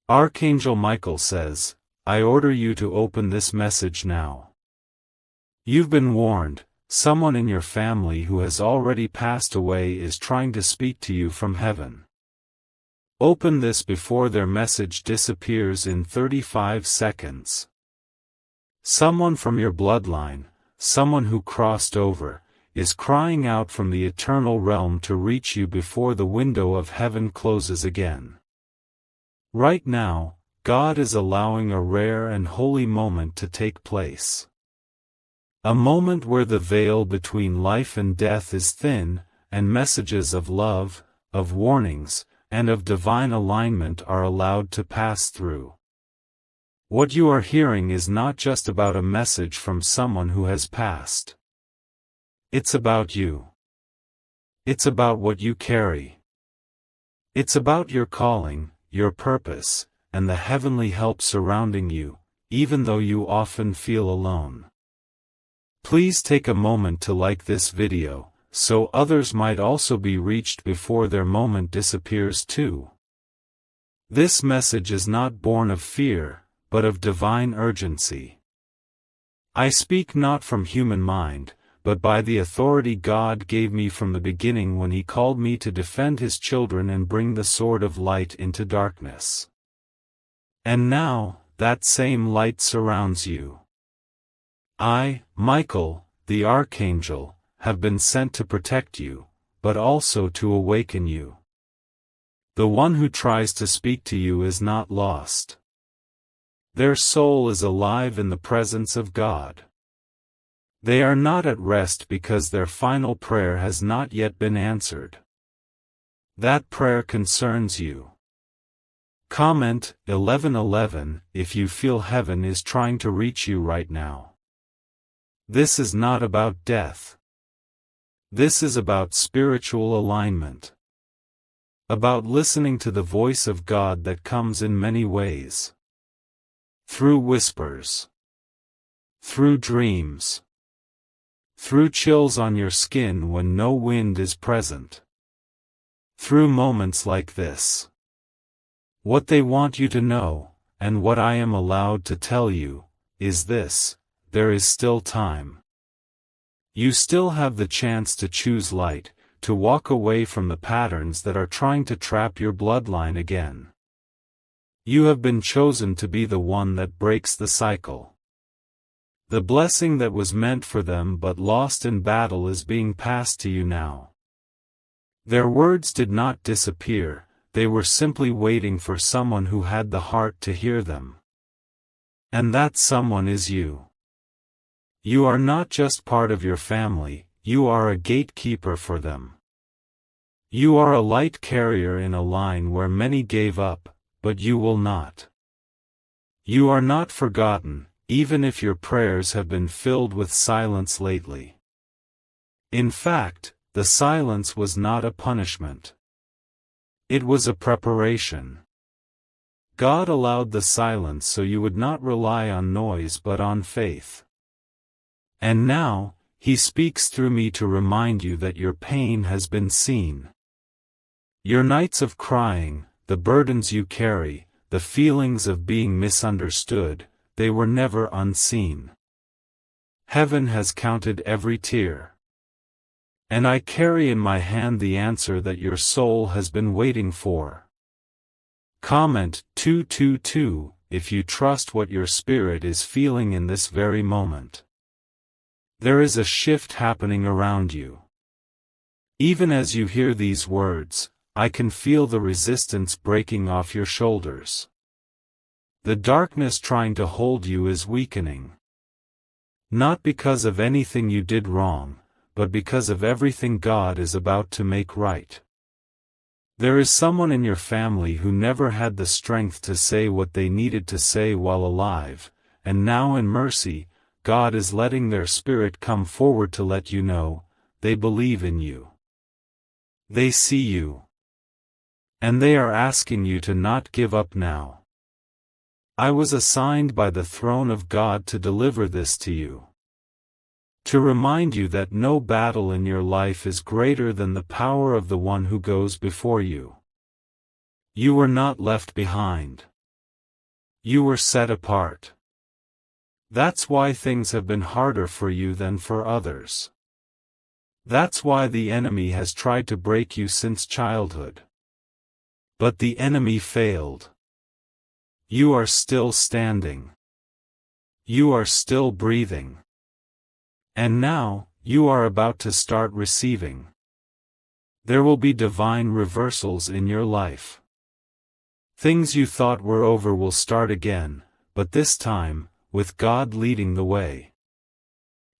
Archangel Michael says, I order you to open this message now. You've been warned, someone in your family who has already passed away is trying to speak to you from heaven. Open this before their message disappears in 35 seconds. Someone from your bloodline, someone who crossed over, is crying out from the eternal realm to reach you before the window of heaven closes again. Right now, God is allowing a rare and holy moment to take place. A moment where the veil between life and death is thin, and messages of love, of warnings, and of divine alignment are allowed to pass through. What you are hearing is not just about a message from someone who has passed. It's about you. It's about what you carry. It's about your calling, your purpose, and the heavenly help surrounding you, even though you often feel alone. Please take a moment to like this video, so others might also be reached before their moment disappears too. This message is not born of fear, but of divine urgency. I speak not from human mind, but by the authority God gave me from the beginning when He called me to defend His children and bring the sword of light into darkness. And now, that same light surrounds you. I, Michael, the Archangel, have been sent to protect you, but also to awaken you. The one who tries to speak to you is not lost. Their soul is alive in the presence of God. They are not at rest because their final prayer has not yet been answered. That prayer concerns you. Comment 1111 if you feel heaven is trying to reach you right now. This is not about death. This is about spiritual alignment. About listening to the voice of God that comes in many ways. Through whispers. Through dreams. Through chills on your skin when no wind is present. Through moments like this. What they want you to know, and what I am allowed to tell you, is this: there is still time. You still have the chance to choose light, to walk away from the patterns that are trying to trap your bloodline again. You have been chosen to be the one that breaks the cycle. The blessing that was meant for them but lost in battle is being passed to you now. Their words did not disappear, they were simply waiting for someone who had the heart to hear them. And that someone is you. You are not just part of your family, you are a gatekeeper for them. You are a light carrier in a line where many gave up, but you will not. You are not forgotten, even if your prayers have been filled with silence lately. In fact, the silence was not a punishment. It was a preparation. God allowed the silence so you would not rely on noise but on faith. And now, He speaks through me to remind you that your pain has been seen. Your nights of crying, the burdens you carry, the feelings of being misunderstood, they were never unseen. Heaven has counted every tear. And I carry in my hand the answer that your soul has been waiting for. Comment 222 if you trust what your spirit is feeling in this very moment. There is a shift happening around you. Even as you hear these words, I can feel the resistance breaking off your shoulders. The darkness trying to hold you is weakening. Not because of anything you did wrong, but because of everything God is about to make right. There is someone in your family who never had the strength to say what they needed to say while alive, and now in mercy, God is letting their spirit come forward to let you know, they believe in you. They see you. And they are asking you to not give up now. I was assigned by the throne of God to deliver this to you. To remind you that no battle in your life is greater than the power of the one who goes before you. You were not left behind. You were set apart. That's why things have been harder for you than for others. That's why the enemy has tried to break you since childhood. But the enemy failed. You are still standing. You are still breathing. And now, you are about to start receiving. There will be divine reversals in your life. Things you thought were over will start again, but this time, with God leading the way.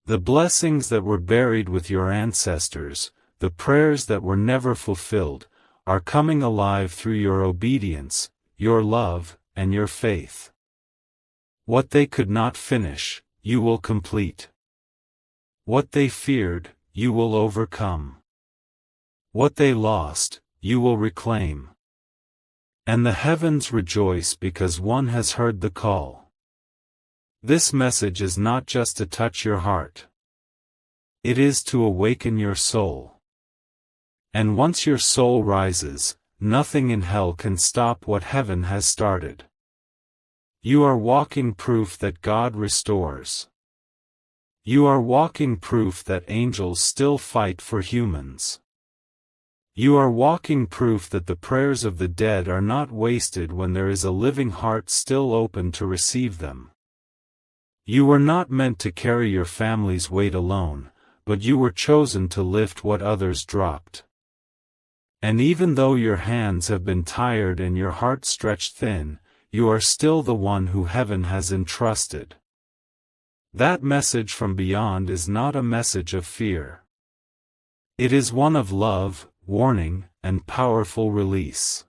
The blessings that were buried with your ancestors, the prayers that were never fulfilled, are coming alive through your obedience, your love, and your faith. What they could not finish, you will complete. What they feared, you will overcome. What they lost, you will reclaim. And the heavens rejoice because one has heard the call. This message is not just to touch your heart. It is to awaken your soul. And once your soul rises, nothing in hell can stop what heaven has started. You are walking proof that God restores. You are walking proof that angels still fight for humans. You are walking proof that the prayers of the dead are not wasted when there is a living heart still open to receive them. You were not meant to carry your family's weight alone, but you were chosen to lift what others dropped. And even though your hands have been tired and your heart stretched thin, you are still the one who heaven has entrusted. That message from beyond is not a message of fear. It is one of love, warning, and powerful release.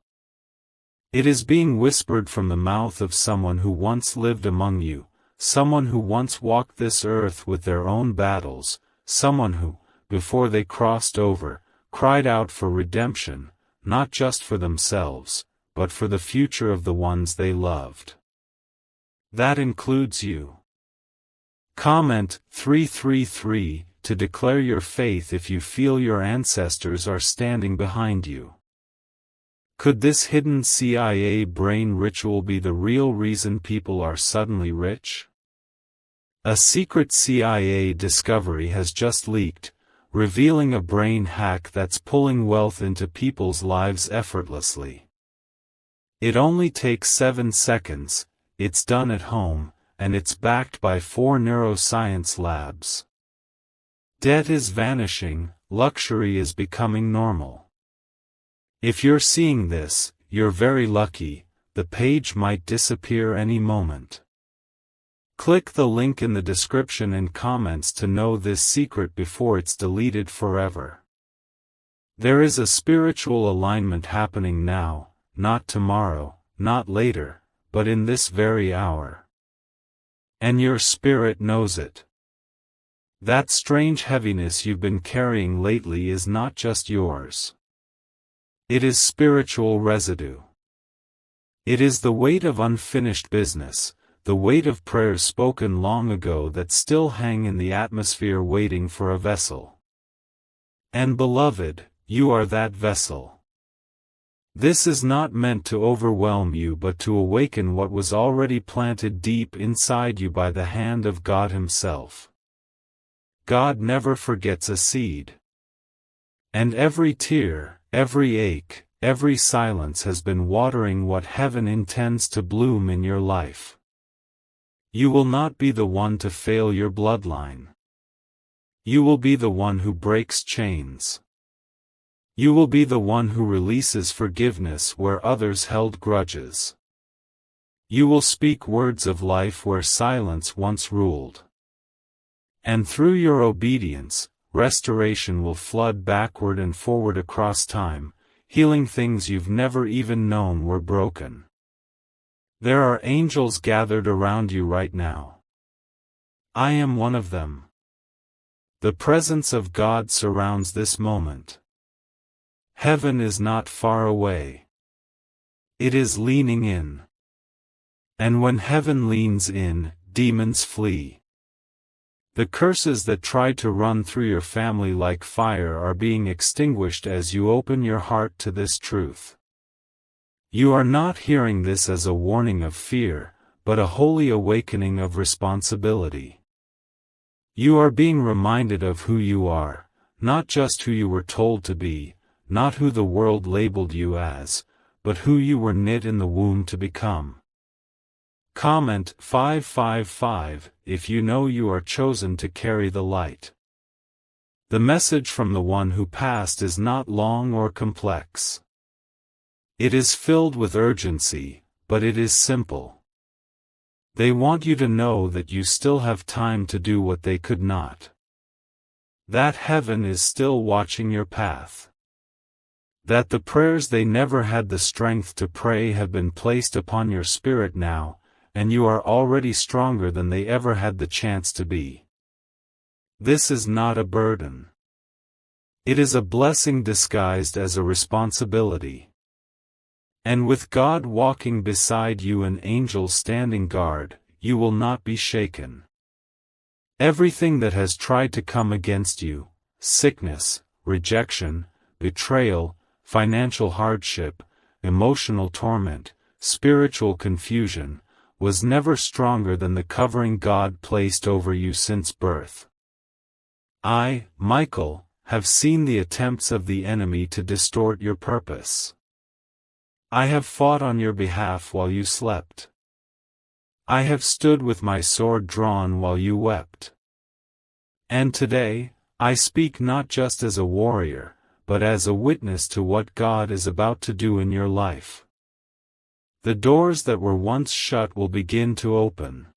It is being whispered from the mouth of someone who once lived among you, someone who once walked this earth with their own battles, someone who, before they crossed over, cried out for redemption, not just for themselves, but for the future of the ones they loved. That includes you. Comment 333 to declare your faith if you feel your ancestors are standing behind you. Could this hidden CIA brain ritual be the real reason people are suddenly rich? A secret CIA discovery has just leaked, revealing a brain hack that's pulling wealth into people's lives effortlessly. It only takes 7 seconds, it's done at home, and it's backed by 4 neuroscience labs. Debt is vanishing, luxury is becoming normal. If you're seeing this, you're very lucky, the page might disappear any moment. Click the link in the description and comments to know this secret before it's deleted forever. There is a spiritual alignment happening now, not tomorrow, not later, but in this very hour. And your spirit knows it. That strange heaviness you've been carrying lately is not just yours. It is spiritual residue. It is the weight of unfinished business, the weight of prayers spoken long ago that still hang in the atmosphere waiting for a vessel. And beloved, you are that vessel. This is not meant to overwhelm you but to awaken what was already planted deep inside you by the hand of God Himself. God never forgets a seed. And every tear, every ache, every silence has been watering what heaven intends to bloom in your life. You will not be the one to fail your bloodline. You will be the one who breaks chains. You will be the one who releases forgiveness where others held grudges. You will speak words of life where silence once ruled. And through your obedience, restoration will flood backward and forward across time, healing things you've never even known were broken. There are angels gathered around you right now. I am one of them. The presence of God surrounds this moment. Heaven is not far away. It is leaning in. And when heaven leans in, demons flee. The curses that tried to run through your family like fire are being extinguished as you open your heart to this truth. You are not hearing this as a warning of fear, but a holy awakening of responsibility. You are being reminded of who you are, not just who you were told to be, not who the world labeled you as, but who you were knit in the womb to become. Comment 555 if you know you are chosen to carry the light. The message from the one who passed is not long or complex. It is filled with urgency, but it is simple. They want you to know that you still have time to do what they could not. That heaven is still watching your path. That the prayers they never had the strength to pray have been placed upon your spirit now, and you are already stronger than they ever had the chance to be. This is not a burden. It is a blessing disguised as a responsibility. And with God walking beside you and angels standing guard, you will not be shaken. Everything that has tried to come against you, sickness, rejection, betrayal, financial hardship, emotional torment, spiritual confusion, was never stronger than the covering God placed over you since birth. I, Michael, have seen the attempts of the enemy to distort your purpose. I have fought on your behalf while you slept. I have stood with my sword drawn while you wept. And today, I speak not just as a warrior, but as a witness to what God is about to do in your life. The doors that were once shut will begin to open.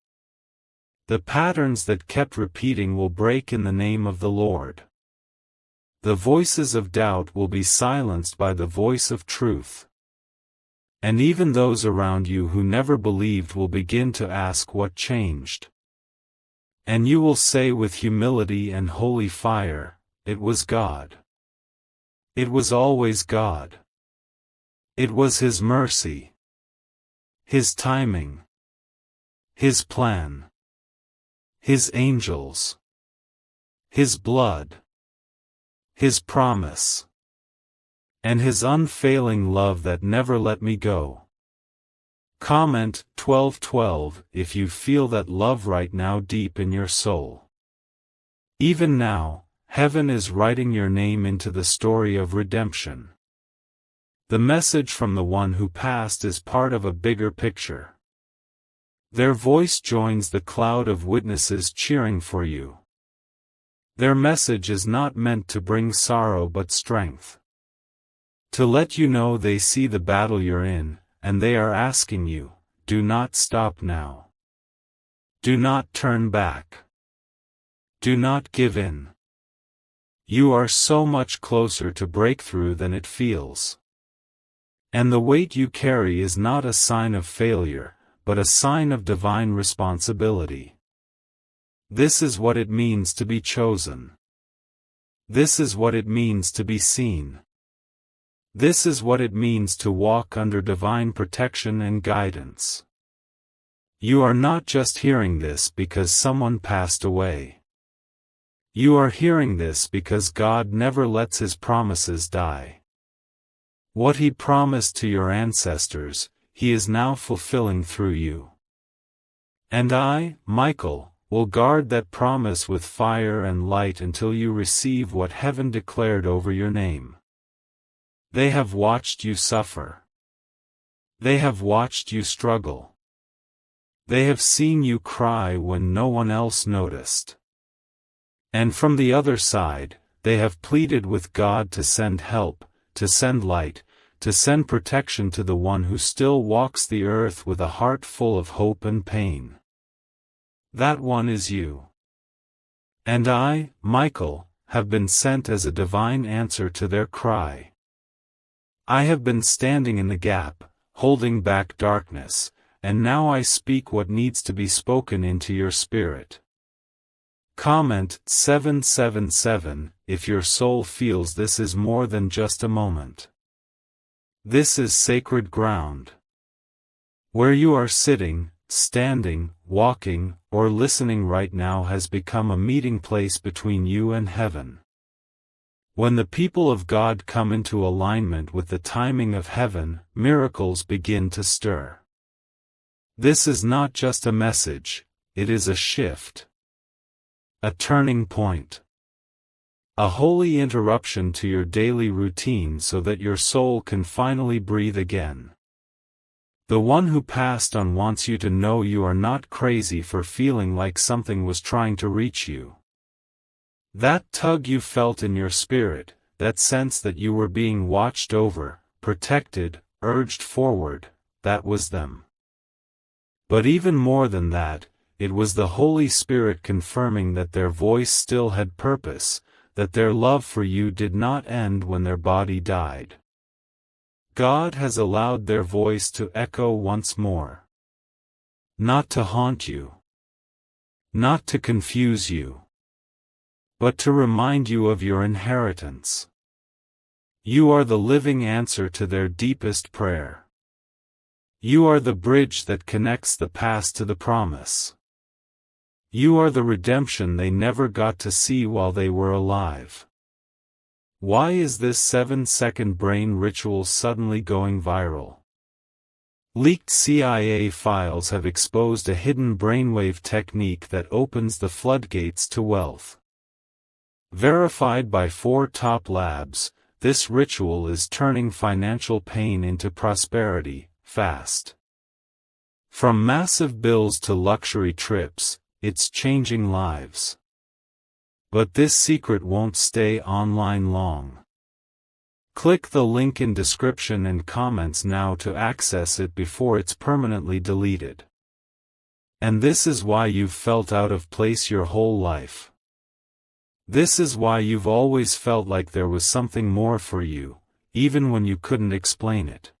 The patterns that kept repeating will break in the name of the Lord. The voices of doubt will be silenced by the voice of truth. And even those around you who never believed will begin to ask what changed. And you will say with humility and holy fire, "It was God. It was always God. It was His mercy. His timing. His plan. His angels. His blood. His promise. And His unfailing love that never let me go." Comment 1212 if you feel that love right now deep in your soul. Even now, heaven is writing your name into the story of redemption. The message from the one who passed is part of a bigger picture. Their voice joins the cloud of witnesses cheering for you. Their message is not meant to bring sorrow but strength. To let you know they see the battle you're in, and they are asking you, do not stop now. Do not turn back. Do not give in. You are so much closer to breakthrough than it feels. And the weight you carry is not a sign of failure, but a sign of divine responsibility. This is what it means to be chosen. This is what it means to be seen. This is what it means to walk under divine protection and guidance. You are not just hearing this because someone passed away. You are hearing this because God never lets His promises die. What He promised to your ancestors, He is now fulfilling through you. And I, Michael, will guard that promise with fire and light until you receive what heaven declared over your name. They have watched you suffer. They have watched you struggle. They have seen you cry when no one else noticed. And from the other side, they have pleaded with God to send help, to send light, to send protection to the one who still walks the earth with a heart full of hope and pain. That one is you. And I, Michael, have been sent as a divine answer to their cry. I have been standing in the gap, holding back darkness, and now I speak what needs to be spoken into your spirit. Comment 777 if your soul feels this is more than just a moment. This is sacred ground. Where you are sitting, standing, walking, or listening right now has become a meeting place between you and heaven. When the people of God come into alignment with the timing of heaven, miracles begin to stir. This is not just a message, it is a shift. A turning point. A holy interruption to your daily routine so that your soul can finally breathe again. The one who passed on wants you to know you are not crazy for feeling like something was trying to reach you. That tug you felt in your spirit, that sense that you were being watched over, protected, urged forward, that was them. But even more than that, it was the Holy Spirit confirming that their voice still had purpose, that their love for you did not end when their body died. God has allowed their voice to echo once more. Not to haunt you. Not to confuse you. But to remind you of your inheritance. You are the living answer to their deepest prayer. You are the bridge that connects the past to the promise. You are the redemption they never got to see while they were alive. Why is this 7-second brain ritual suddenly going viral? Leaked CIA files have exposed a hidden brainwave technique that opens the floodgates to wealth. Verified by 4 top labs, this ritual is turning financial pain into prosperity, fast. From massive bills to luxury trips, it's changing lives. But this secret won't stay online long. Click the link in description and comments now to access it before it's permanently deleted. And this is why you've felt out of place your whole life. This is why you've always felt like there was something more for you, even when you couldn't explain it.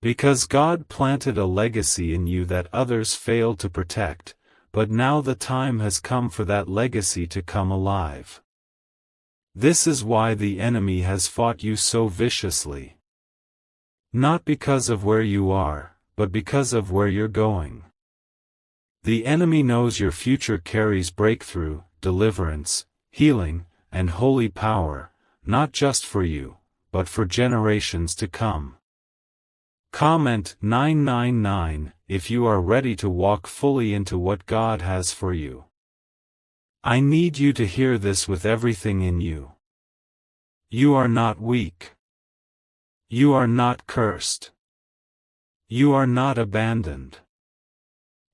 Because God planted a legacy in you that others failed to protect, but now the time has come for that legacy to come alive. This is why the enemy has fought you so viciously. Not because of where you are, but because of where you're going. The enemy knows your future carries breakthrough, deliverance, healing, and holy power, not just for you, but for generations to come. Comment 999 if you are ready to walk fully into what God has for you. I need you to hear this with everything in you. You are not weak. You are not cursed. You are not abandoned.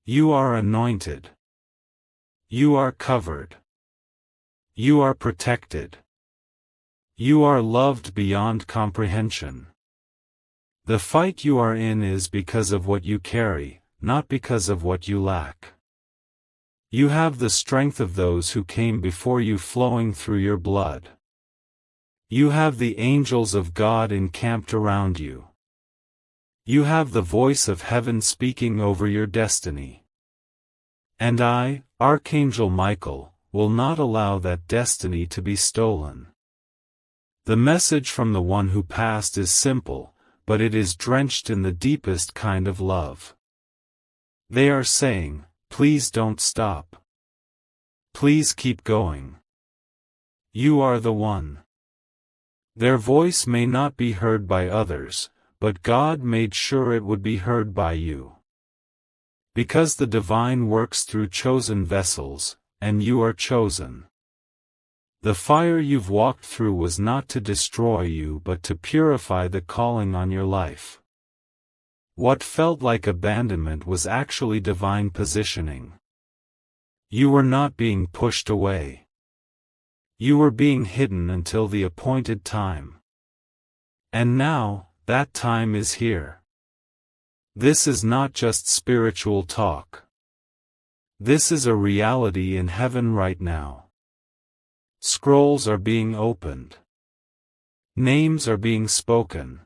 You are anointed. You are covered. You are protected. You are loved beyond comprehension. The fight you are in is because of what you carry, not because of what you lack. You have the strength of those who came before you flowing through your blood. You have the angels of God encamped around you. You have the voice of heaven speaking over your destiny. And I, Archangel Michael, will not allow that destiny to be stolen. The message from the one who passed is simple, but it is drenched in the deepest kind of love. They are saying, please don't stop. Please keep going. You are the one. Their voice may not be heard by others, but God made sure it would be heard by you. Because the divine works through chosen vessels, and you are chosen. The fire you've walked through was not to destroy you but to purify the calling on your life. What felt like abandonment was actually divine positioning. You were not being pushed away. You were being hidden until the appointed time. And now, that time is here. This is not just spiritual talk. This is a reality in heaven right now. Scrolls are being opened. Names are being spoken.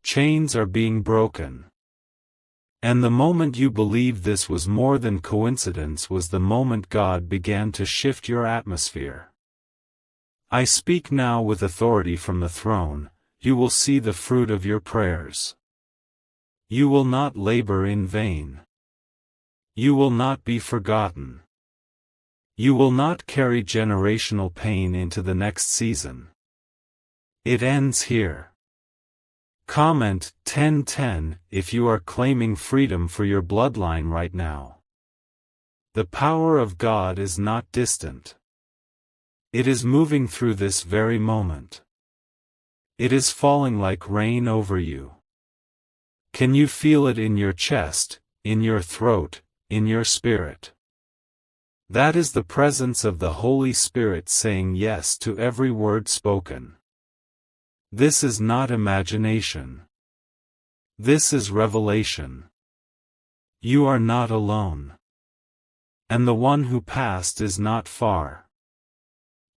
Chains are being broken. And the moment you believed this was more than coincidence was the moment God began to shift your atmosphere. I speak now with authority from the throne, you will see the fruit of your prayers. You will not labor in vain. You will not be forgotten. You will not carry generational pain into the next season. It ends here. Comment 1010 if you are claiming freedom for your bloodline right now. The power of God is not distant. It is moving through this very moment. It is falling like rain over you. Can you feel it in your chest, in your throat, in your spirit? That is the presence of the Holy Spirit saying yes to every word spoken. This is not imagination. This is revelation. You are not alone. And the one who passed is not far.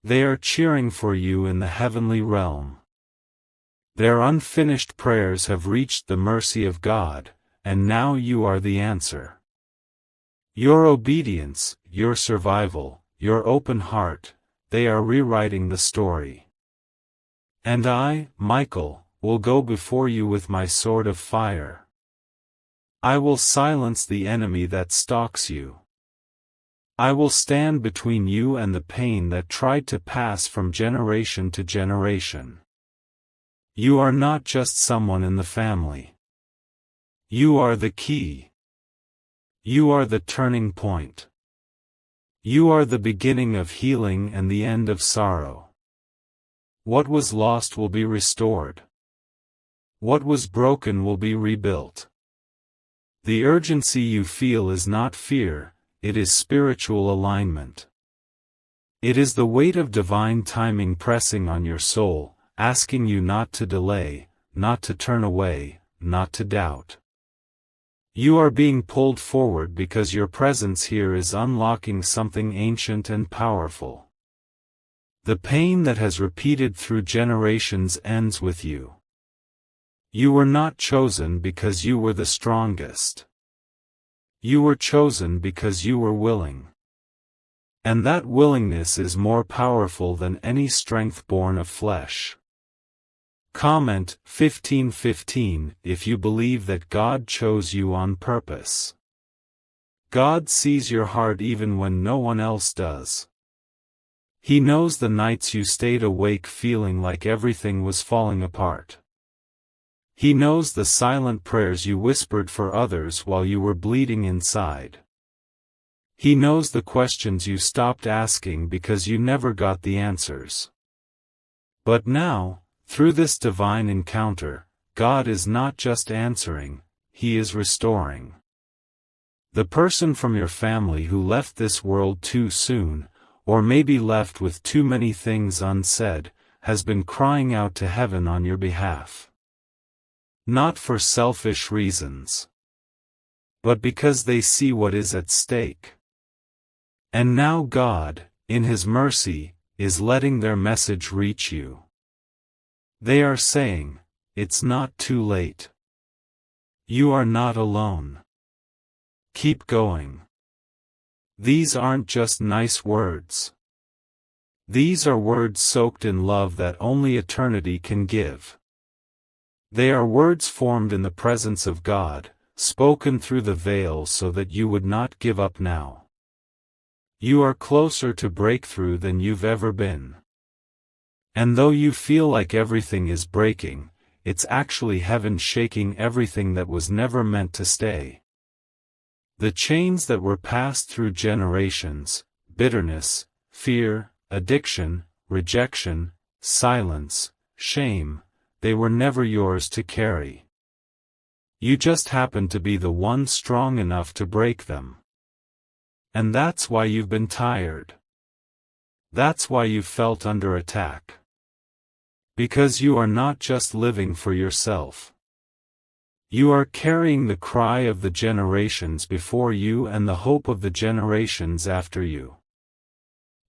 They are cheering for you in the heavenly realm. Their unfinished prayers have reached the mercy of God, and now you are the answer. Your obedience, your survival, your open heart, they are rewriting the story. And I, Michael, will go before you with my sword of fire. I will silence the enemy that stalks you. I will stand between you and the pain that tried to pass from generation to generation. You are not just someone in the family. You are the key. You are the turning point. You are the beginning of healing and the end of sorrow. What was lost will be restored. What was broken will be rebuilt. The urgency you feel is not fear, it is spiritual alignment. It is the weight of divine timing pressing on your soul, asking you not to delay, not to turn away, not to doubt. You are being pulled forward because your presence here is unlocking something ancient and powerful. The pain that has repeated through generations ends with you. You were not chosen because you were the strongest. You were chosen because you were willing. And that willingness is more powerful than any strength born of flesh. Comment 1515 if you believe that God chose you on purpose. God sees your heart even when no one else does. He knows the nights you stayed awake feeling like everything was falling apart. He knows the silent prayers you whispered for others while you were bleeding inside. He knows the questions you stopped asking because you never got the answers. But now, through this divine encounter, God is not just answering, He is restoring. The person from your family who left this world too soon, or maybe left with too many things unsaid, has been crying out to heaven on your behalf. Not for selfish reasons, but because they see what is at stake. And now God, in His mercy, is letting their message reach you. They are saying, it's not too late. You are not alone. Keep going. These aren't just nice words. These are words soaked in love that only eternity can give. They are words formed in the presence of God, spoken through the veil so that you would not give up now. You are closer to breakthrough than you've ever been. And though you feel like everything is breaking, it's actually heaven shaking everything that was never meant to stay. The chains that were passed through generations, bitterness, fear, addiction, rejection, silence, shame, they were never yours to carry. You just happened to be the one strong enough to break them. And that's why you've been tired. That's why you felt under attack. Because you are not just living for yourself. You are carrying the cry of the generations before you and the hope of the generations after you.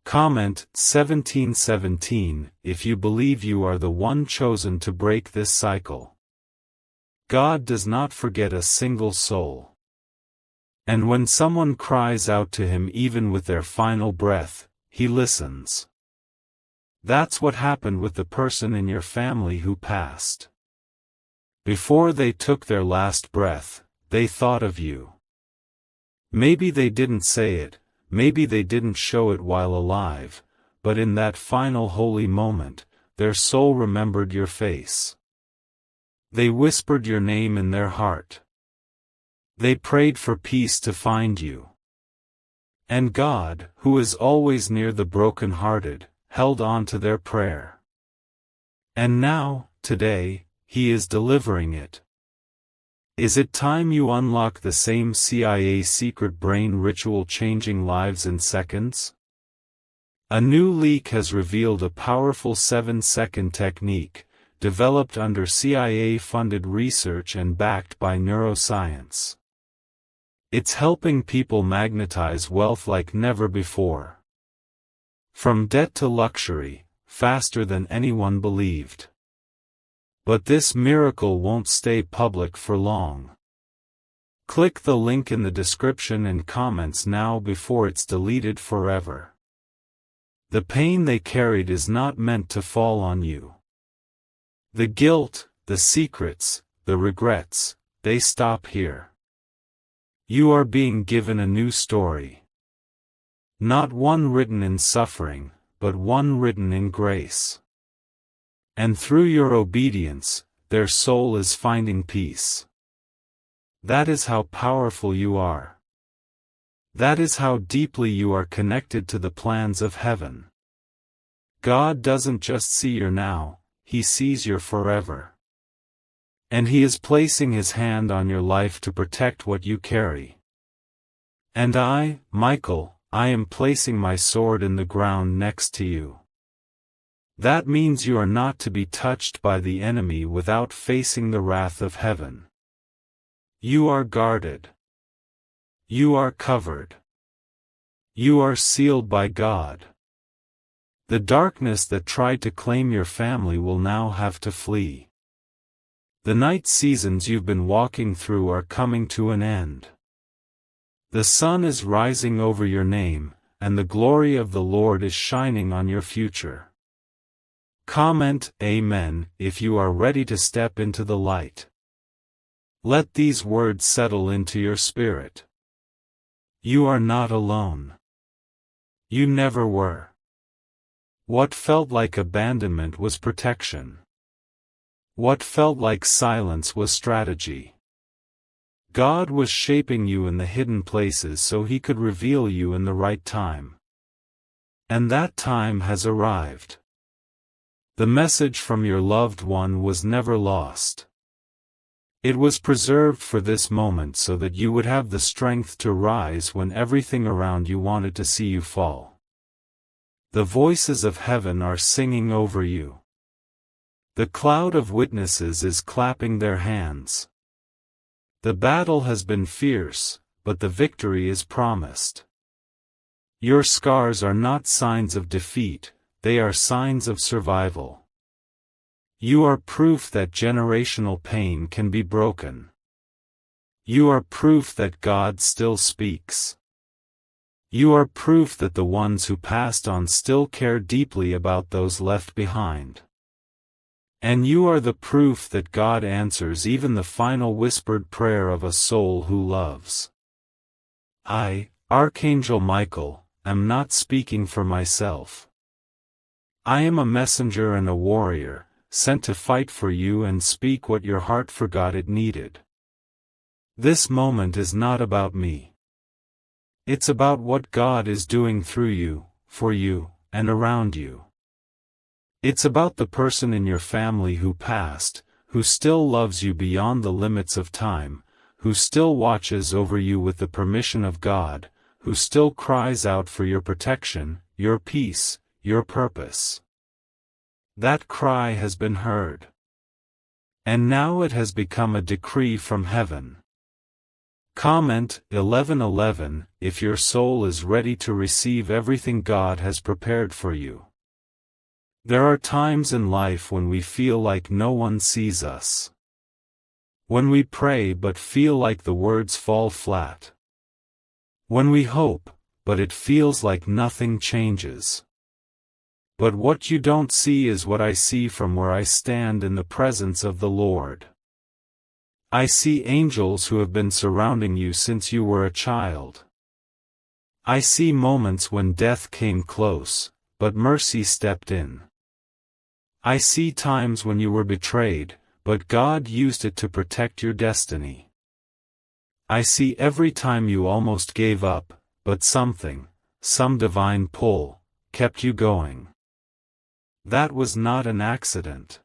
Comment 1717 if you believe you are the one chosen to break this cycle. God does not forget a single soul. And when someone cries out to Him even with their final breath, He listens. That's what happened with the person in your family who passed. Before they took their last breath, they thought of you. Maybe they didn't say it, maybe they didn't show it while alive, but in that final holy moment, their soul remembered your face. They whispered your name in their heart. They prayed for peace to find you. And God, who is always near the broken-hearted, held on to their prayer. And now, today, He is delivering it. Is it time you unlock the same CIA secret brain ritual changing lives in seconds? A new leak has revealed a powerful 7-second technique, developed under CIA-funded research and backed by neuroscience. It's helping people magnetize wealth like never before. From debt to luxury, faster than anyone believed. But this miracle won't stay public for long. Click the link in the description and comments now before it's deleted forever. The pain they carried is not meant to fall on you. The guilt, the secrets, the regrets, they stop here. You are being given a new story. Not one written in suffering, but one written in grace. And through your obedience, their soul is finding peace. That is how powerful you are. That is how deeply you are connected to the plans of heaven. God doesn't just see your now, He sees your forever. And He is placing His hand on your life to protect what you carry. And I, Michael, I am placing my sword in the ground next to you. That means you are not to be touched by the enemy without facing the wrath of heaven. You are guarded. You are covered. You are sealed by God. The darkness that tried to claim your family will now have to flee. The night seasons you've been walking through are coming to an end. The sun is rising over your name, and the glory of the Lord is shining on your future. Comment Amen if you are ready to step into the light. Let these words settle into your spirit. You are not alone. You never were. What felt like abandonment was protection. What felt like silence was strategy. God was shaping you in the hidden places so He could reveal you in the right time. And that time has arrived. The message from your loved one was never lost. It was preserved for this moment so that you would have the strength to rise when everything around you wanted to see you fall. The voices of heaven are singing over you. The cloud of witnesses is clapping their hands. The battle has been fierce, but the victory is promised. Your scars are not signs of defeat, they are signs of survival. You are proof that generational pain can be broken. You are proof that God still speaks. You are proof that the ones who passed on still care deeply about those left behind. And you are the proof that God answers even the final whispered prayer of a soul who loves. I, Archangel Michael, am not speaking for myself. I am a messenger and a warrior, sent to fight for you and speak what your heart forgot it needed. This moment is not about me. It's about what God is doing through you, for you, and around you. It's about the person in your family who passed, who still loves you beyond the limits of time, who still watches over you with the permission of God, who still cries out for your protection, your peace, your purpose. That cry has been heard. And now it has become a decree from heaven. Comment 11:11 if your soul is ready to receive everything God has prepared for you. There are times in life when we feel like no one sees us. When we pray but feel like the words fall flat. When we hope, but it feels like nothing changes. But what you don't see is what I see from where I stand in the presence of the Lord. I see angels who have been surrounding you since you were a child. I see moments when death came close, but mercy stepped in. I see times when you were betrayed, but God used it to protect your destiny. I see every time you almost gave up, but something, some divine pull, kept you going. That was not an accident.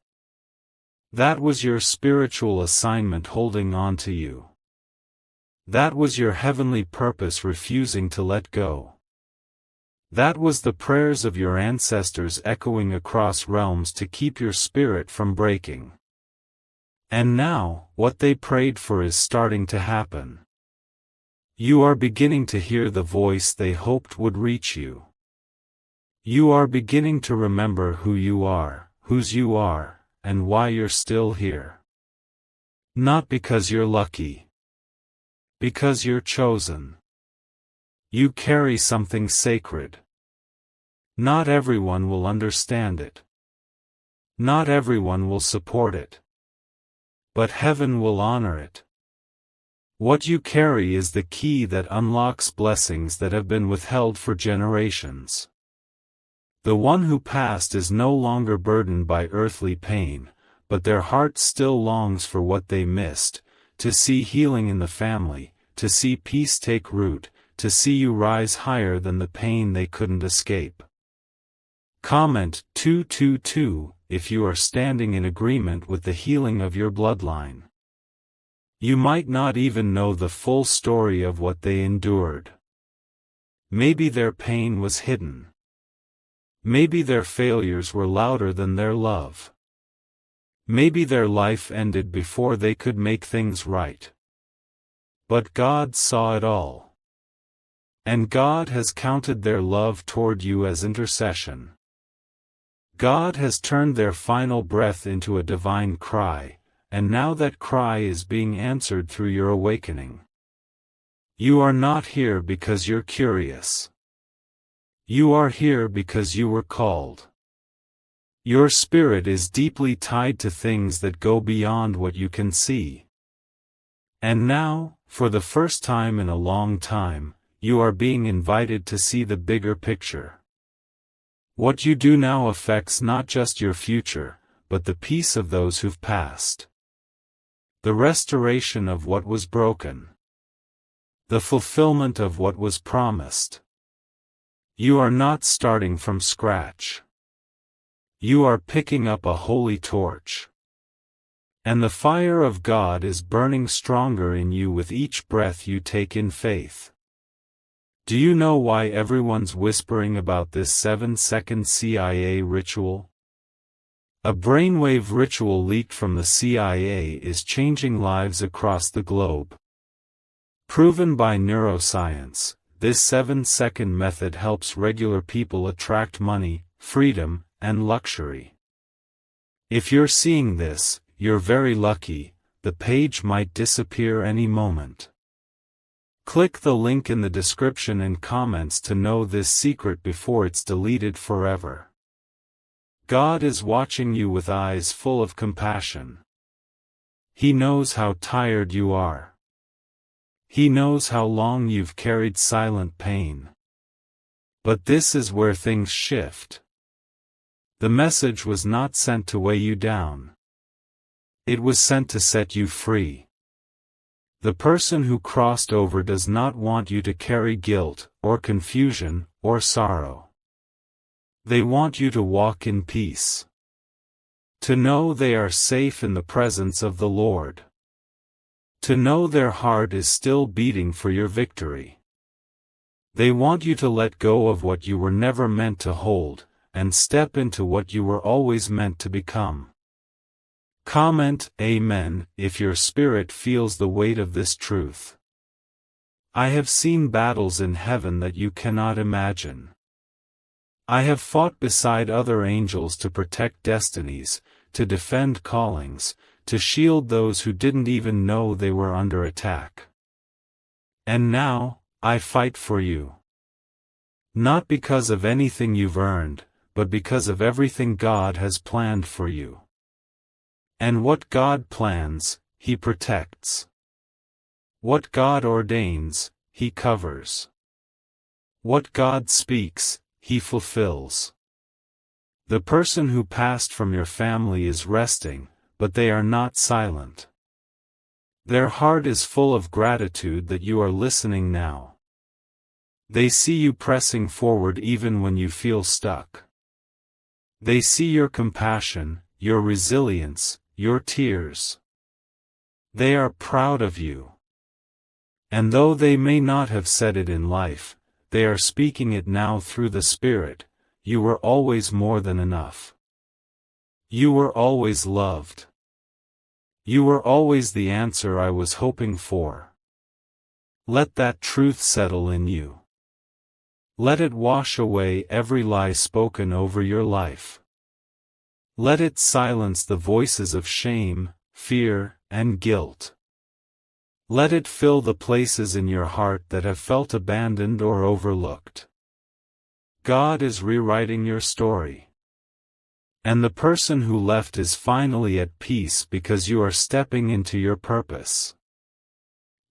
That was your spiritual assignment holding on to you. That was your heavenly purpose refusing to let go. That was the prayers of your ancestors echoing across realms to keep your spirit from breaking. And now, what they prayed for is starting to happen. You are beginning to hear the voice they hoped would reach you. You are beginning to remember who you are, whose you are, and why you're still here. Not because you're lucky. Because you're chosen. You carry something sacred. Not everyone will understand it. Not everyone will support it. But heaven will honor it. What you carry is the key that unlocks blessings that have been withheld for generations. The one who passed is no longer burdened by earthly pain, but their heart still longs for what they missed, to see healing in the family, to see peace take root, to see you rise higher than the pain they couldn't escape. Comment 222 if you are standing in agreement with the healing of your bloodline. You might not even know the full story of what they endured. Maybe their pain was hidden. Maybe their failures were louder than their love. Maybe their life ended before they could make things right. But God saw it all. And God has counted their love toward you as intercession. God has turned their final breath into a divine cry, and now that cry is being answered through your awakening. You are not here because you're curious. You are here because you were called. Your spirit is deeply tied to things that go beyond what you can see. And now, for the first time in a long time, you are being invited to see the bigger picture. What you do now affects not just your future, but the peace of those who've passed. The restoration of what was broken. The fulfillment of what was promised. You are not starting from scratch. You are picking up a holy torch. And the fire of God is burning stronger in you with each breath you take in faith. Do you know why everyone's whispering about this 7-second CIA ritual? A brainwave ritual leaked from the CIA is changing lives across the globe. Proven by neuroscience, this 7-second method helps regular people attract money, freedom, and luxury. If you're seeing this, you're very lucky. The page might disappear any moment. Click the link in the description and comments to know this secret before it's deleted forever. God is watching you with eyes full of compassion. He knows how tired you are. He knows how long you've carried silent pain. But this is where things shift. The message was not sent to weigh you down. It was sent to set you free. The person who crossed over does not want you to carry guilt, or confusion, or sorrow. They want you to walk in peace. To know they are safe in the presence of the Lord. To know their heart is still beating for your victory. They want you to let go of what you were never meant to hold, and step into what you were always meant to become. Comment Amen if your spirit feels the weight of this truth. I have seen battles in heaven that you cannot imagine. I have fought beside other angels to protect destinies, to defend callings, to shield those who didn't even know they were under attack. And now, I fight for you. Not because of anything you've earned, but because of everything God has planned for you. And what God plans, He protects. What God ordains, He covers. What God speaks, He fulfills. The person who passed from your family is resting, but they are not silent. Their heart is full of gratitude that you are listening now. They see you pressing forward even when you feel stuck. They see your compassion, your resilience, your tears. They are proud of you. And though they may not have said it in life, they are speaking it now through the Spirit. You were always more than enough. You were always loved. You were always the answer I was hoping for. Let that truth settle in you. Let it wash away every lie spoken over your life. Let it silence the voices of shame, fear, and guilt. Let it fill the places in your heart that have felt abandoned or overlooked. God is rewriting your story. And the person who left is finally at peace because you are stepping into your purpose.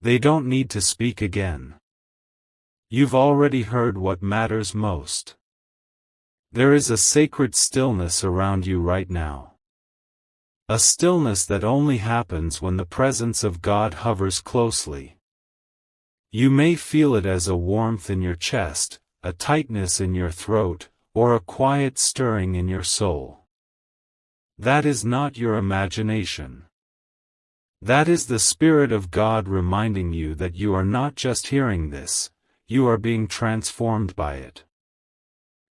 They don't need to speak again. You've already heard what matters most. There is a sacred stillness around you right now. A stillness that only happens when the presence of God hovers closely. You may feel it as a warmth in your chest, a tightness in your throat, or a quiet stirring in your soul. That is not your imagination. That is the Spirit of God reminding you that you are not just hearing this, you are being transformed by it.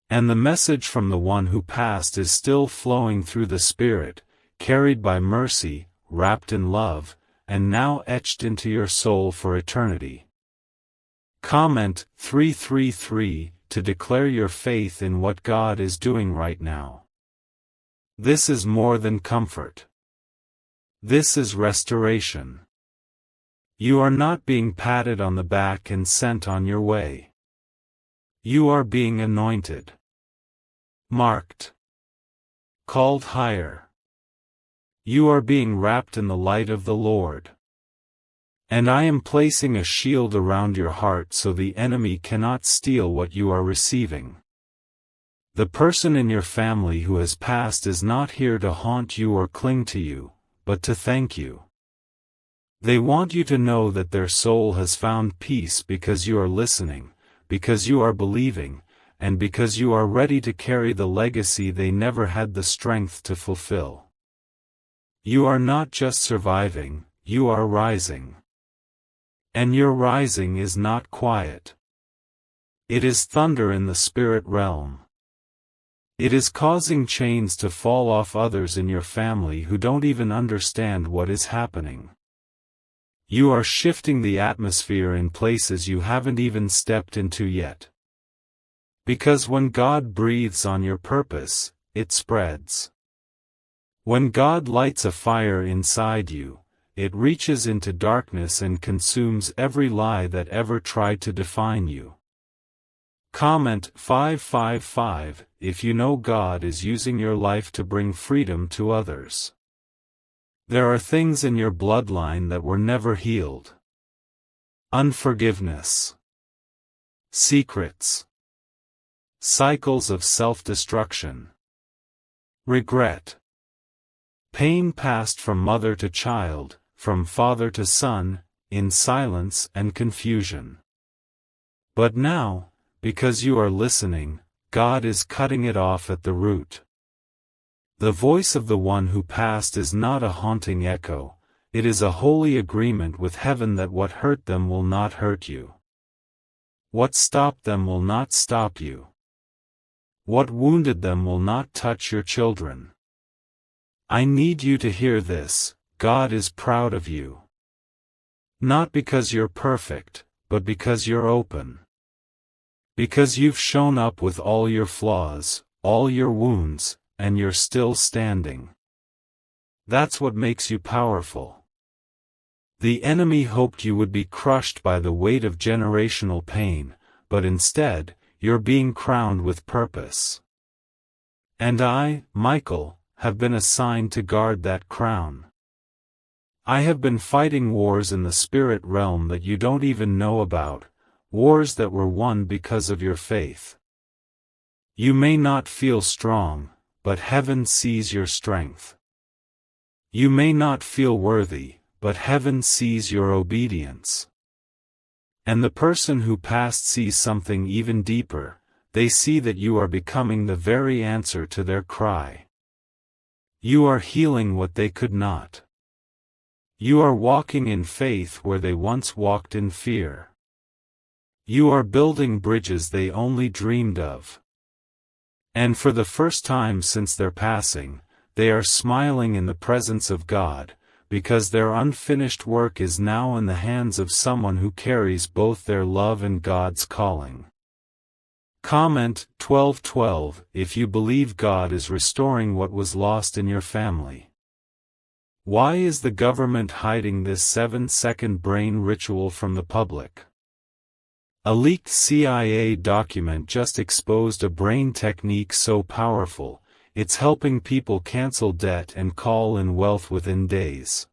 And the message from the one who passed is still flowing through the Spirit, carried by mercy, wrapped in love, and now etched into your soul for eternity. Comment 333 to declare your faith in what God is doing right now. This is more than comfort. This is restoration. You are not being patted on the back and sent on your way. You are being anointed. Marked. Called higher. You are being wrapped in the light of the Lord. And I am placing a shield around your heart so the enemy cannot steal what you are receiving. The person in your family who has passed is not here to haunt you or cling to you, but to thank you. They want you to know that their soul has found peace because you are listening, because you are believing, and because you are ready to carry the legacy they never had the strength to fulfill. You are not just surviving, you are rising. And your rising is not quiet. It is thunder in the spirit realm. It is causing chains to fall off others in your family who don't even understand what is happening. You are shifting the atmosphere in places you haven't even stepped into yet. Because when God breathes on your purpose, it spreads. When God lights a fire inside you, it reaches into darkness and consumes every lie that ever tried to define you. Comment 555 if you know God is using your life to bring freedom to others. There are things in your bloodline that were never healed. Unforgiveness. Secrets. Cycles of self-destruction. Regret. Pain passed from mother to child, from father to son, in silence and confusion. But now, because you are listening, God is cutting it off at the root. The voice of the one who passed is not a haunting echo, it is a holy agreement with heaven that what hurt them will not hurt you. What stopped them will not stop you. What wounded them will not touch your children. I need you to hear this, God is proud of you. Not because you're perfect, but because you're open. Because you've shown up with all your flaws, all your wounds, and you're still standing. That's what makes you powerful. The enemy hoped you would be crushed by the weight of generational pain, but instead, you're being crowned with purpose. And I, Michael, have been assigned to guard that crown. I have been fighting wars in the spirit realm that you don't even know about, wars that were won because of your faith. You may not feel strong, but heaven sees your strength. You may not feel worthy, but heaven sees your obedience. And the person who passed sees something even deeper. They see that you are becoming the very answer to their cry. You are healing what they could not. You are walking in faith where they once walked in fear. You are building bridges they only dreamed of. And for the first time since their passing, they are smiling in the presence of God, because their unfinished work is now in the hands of someone who carries both their love and God's calling. Comment 12:12 if you believe God is restoring what was lost in your family. Why is the government hiding this 7-second brain ritual from the public? A leaked CIA document just exposed a brain technique so powerful, it's helping people cancel debt and call in wealth within days.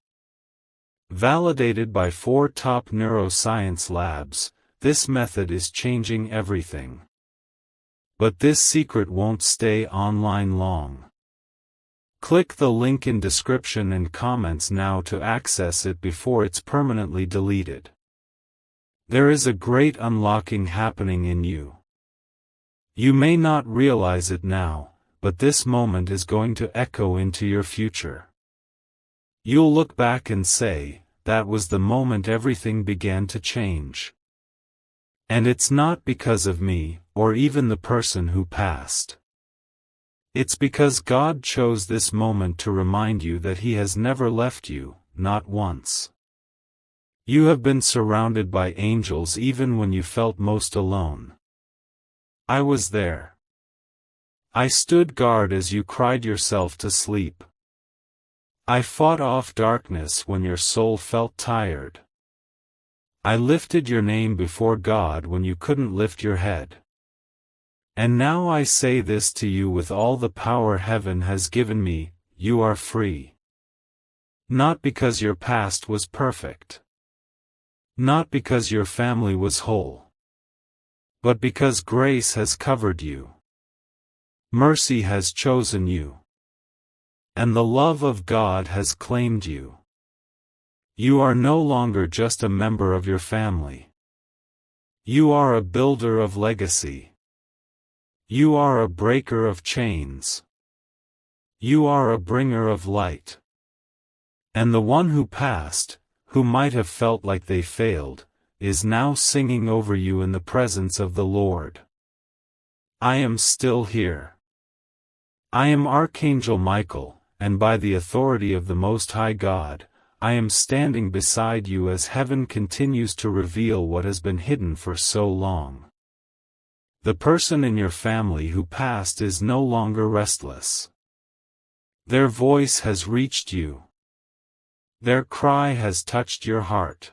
Validated by 4 top neuroscience labs, this method is changing everything. But this secret won't stay online long. Click the link in description and comments now to access it before it's permanently deleted. There is a great unlocking happening in you. You may not realize it now, but this moment is going to echo into your future. You'll look back and say, that was the moment everything began to change. And it's not because of me, or even the person who passed. It's because God chose this moment to remind you that He has never left you, not once. You have been surrounded by angels even when you felt most alone. I was there. I stood guard as you cried yourself to sleep. I fought off darkness when your soul felt tired. I lifted your name before God when you couldn't lift your head. And now I say this to you with all the power heaven has given me, you are free. Not because your past was perfect. Not because your family was whole. But because grace has covered you. Mercy has chosen you. And the love of God has claimed you. You are no longer just a member of your family. You are a builder of legacy. You are a breaker of chains. You are a bringer of light. And the one who passed, who might have felt like they failed, is now singing over you in the presence of the Lord. I am still here. I am Archangel Michael, and by the authority of the Most High God, I am standing beside you as heaven continues to reveal what has been hidden for so long. The person in your family who passed is no longer restless. Their voice has reached you. Their cry has touched your heart.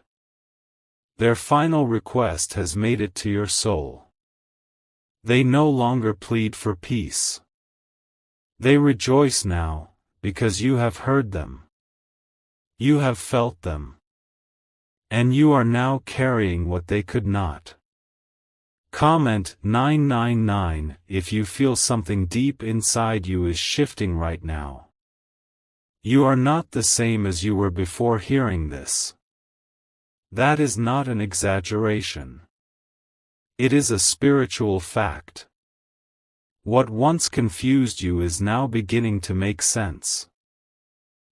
Their final request has made it to your soul. They no longer plead for peace. They rejoice now, because you have heard them. You have felt them. And you are now carrying what they could not. Comment 999 if you feel something deep inside you is shifting right now. You are not the same as you were before hearing this. That is not an exaggeration. It is a spiritual fact. What once confused you is now beginning to make sense.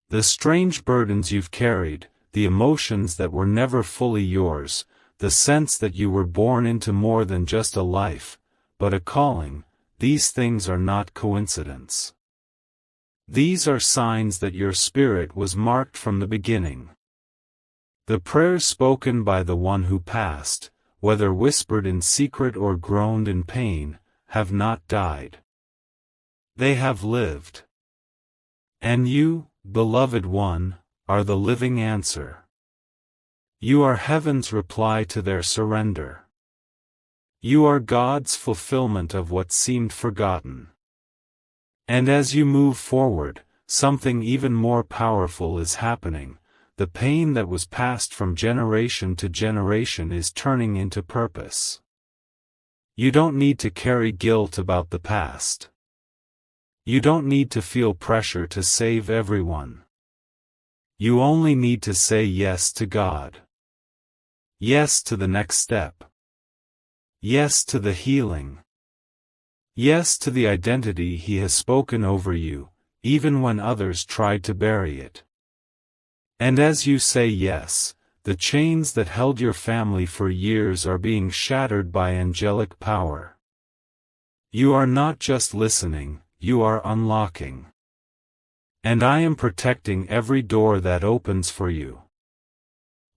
The strange burdens you've carried, the emotions that were never fully yours, the sense that you were born into more than just a life, but a calling, these things are not coincidence. These are signs that your spirit was marked from the beginning. The prayers spoken by the one who passed, whether whispered in secret or groaned in pain, have not died. They have lived. And you, beloved one, are the living answer. You are heaven's reply to their surrender. You are God's fulfillment of what seemed forgotten. And as you move forward, something even more powerful is happening. The pain that was passed from generation to generation is turning into purpose. You don't need to carry guilt about the past. You don't need to feel pressure to save everyone. You only need to say yes to God. Yes to the next step. Yes to the healing. Yes to the identity He has spoken over you, even when others tried to bury it. And as you say yes, the chains that held your family for years are being shattered by angelic power. You are not just listening, you are unlocking. And I am protecting every door that opens for you.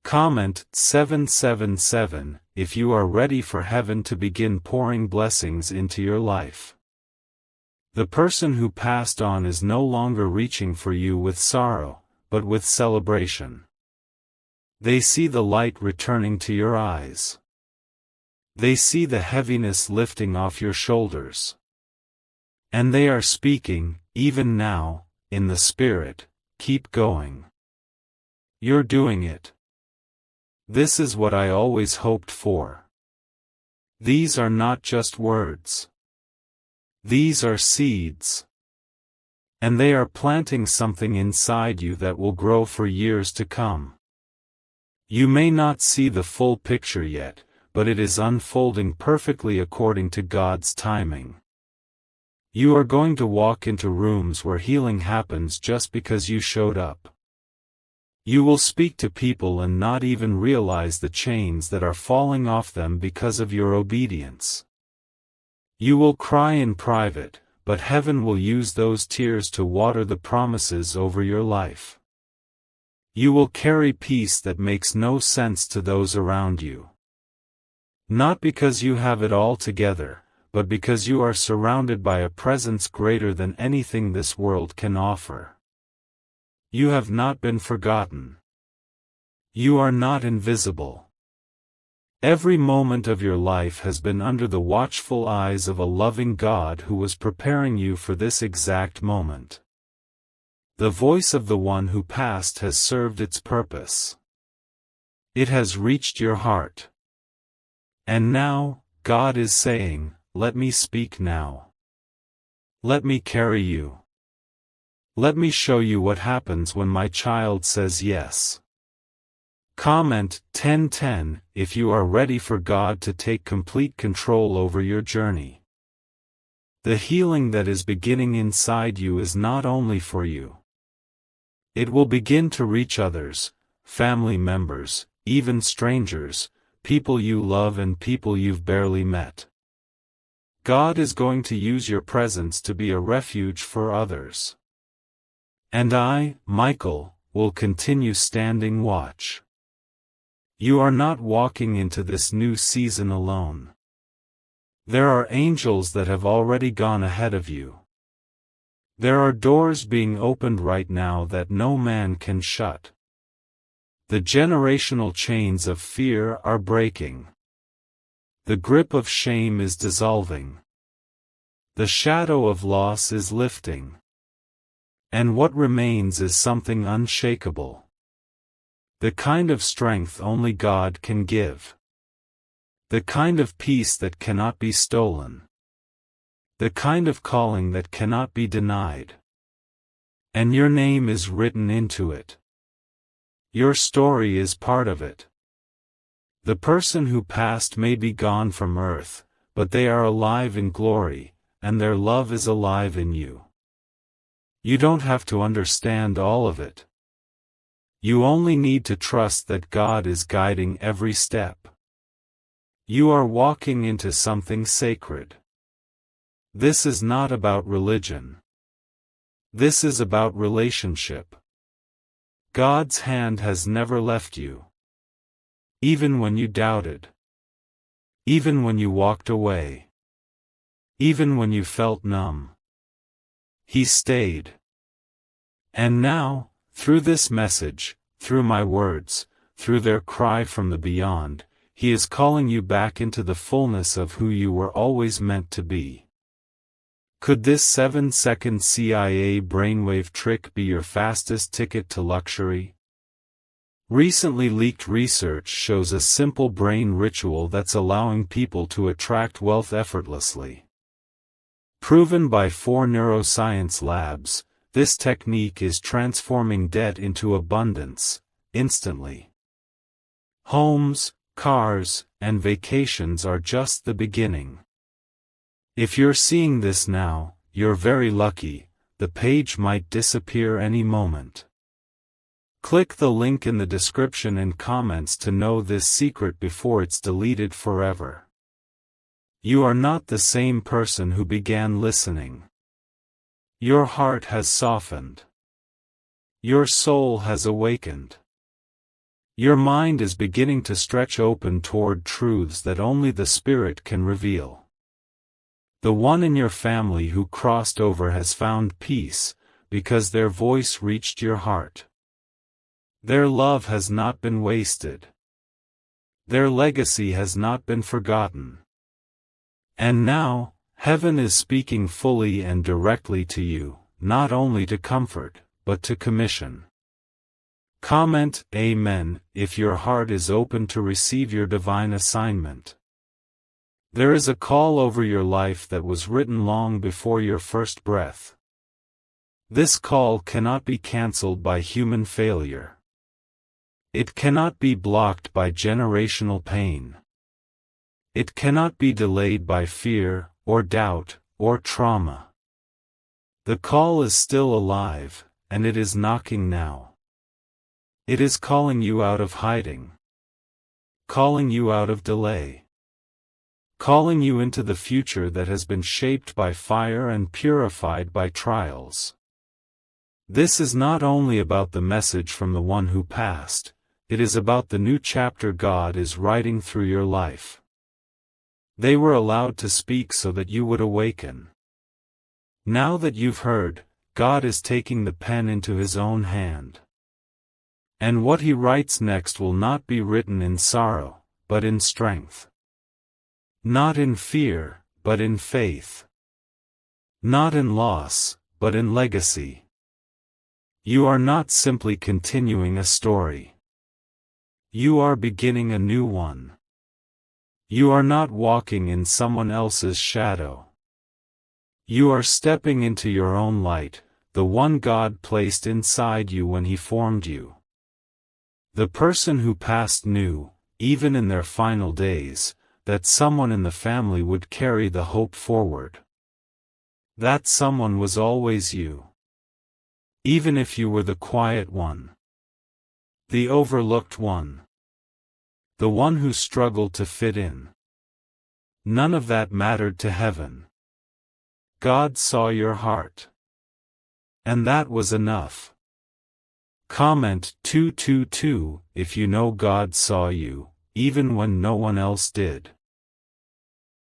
Comment 777 if you are ready for heaven to begin pouring blessings into your life. The person who passed on is no longer reaching for you with sorrow, but with celebration. They see the light returning to your eyes. They see the heaviness lifting off your shoulders. And they are speaking, even now, in the Spirit, keep going. You're doing it. This is what I always hoped for. These are not just words. These are seeds. And they are planting something inside you that will grow for years to come. You may not see the full picture yet, but it is unfolding perfectly according to God's timing. You are going to walk into rooms where healing happens just because you showed up. You will speak to people and not even realize the chains that are falling off them because of your obedience. You will cry in private, but heaven will use those tears to water the promises over your life. You will carry peace that makes no sense to those around you. Not because you have it all together, but because you are surrounded by a presence greater than anything this world can offer. You have not been forgotten. You are not invisible. Every moment of your life has been under the watchful eyes of a loving God who was preparing you for this exact moment. The voice of the one who passed has served its purpose. It has reached your heart. And now, God is saying, let me speak now. Let me carry you. Let me show you what happens when my child says yes. Comment 1010 if you are ready for God to take complete control over your journey. The healing that is beginning inside you is not only for you. It will begin to reach others, family members, even strangers, people you love and people you've barely met. God is going to use your presence to be a refuge for others. And I, Michael, will continue standing watch. You are not walking into this new season alone. There are angels that have already gone ahead of you. There are doors being opened right now that no man can shut. The generational chains of fear are breaking. The grip of shame is dissolving. The shadow of loss is lifting. And what remains is something unshakable. The kind of strength only God can give. The kind of peace that cannot be stolen. The kind of calling that cannot be denied. And your name is written into it. Your story is part of it. The person who passed may be gone from earth, but they are alive in glory, and their love is alive in you. You don't have to understand all of it. You only need to trust that God is guiding every step. You are walking into something sacred. This is not about religion. This is about relationship. God's hand has never left you. Even when you doubted. Even when you walked away. Even when you felt numb. He stayed. And now, through this message, through my words, through their cry from the beyond, He is calling you back into the fullness of who you were always meant to be. Could this 7-second CIA brainwave trick be your fastest ticket to luxury? Recently leaked research shows a simple brain ritual that's allowing people to attract wealth effortlessly. Proven by 4 neuroscience labs, This technique is transforming debt into abundance, instantly. Homes, cars, and vacations are just the beginning. If you're seeing this now, you're very lucky. The page might disappear any moment. Click the link in the description and comments to know this secret before it's deleted forever. You are not the same person who began listening. Your heart has softened. Your soul has awakened. Your mind is beginning to stretch open toward truths that only the Spirit can reveal. The one in your family who crossed over has found peace, because their voice reached your heart. Their love has not been wasted. Their legacy has not been forgotten. And now, heaven is speaking fully and directly to you, not only to comfort, but to commission. Comment Amen if your heart is open to receive your divine assignment. There is a call over your life that was written long before your first breath. This call cannot be cancelled by human failure. It cannot be blocked by generational pain. It cannot be delayed by fear, or doubt, or trauma. The call is still alive, and it is knocking now. It is calling you out of hiding. Calling you out of delay. Calling you into the future that has been shaped by fire and purified by trials. This is not only about the message from the one who passed, it is about the new chapter God is writing through your life. They were allowed to speak so that you would awaken. Now that you've heard, God is taking the pen into His own hand. And what He writes next will not be written in sorrow, but in strength. Not in fear, but in faith. Not in loss, but in legacy. You are not simply continuing a story. You are beginning a new one. You are not walking in someone else's shadow. You are stepping into your own light, the one God placed inside you when He formed you. The person who passed knew, even in their final days, that someone in the family would carry the hope forward. That someone was always you. Even if you were the quiet one. The overlooked one. The one who struggled to fit in. None of that mattered to heaven. God saw your heart. And that was enough. Comment 222 if you know God saw you, even when no one else did.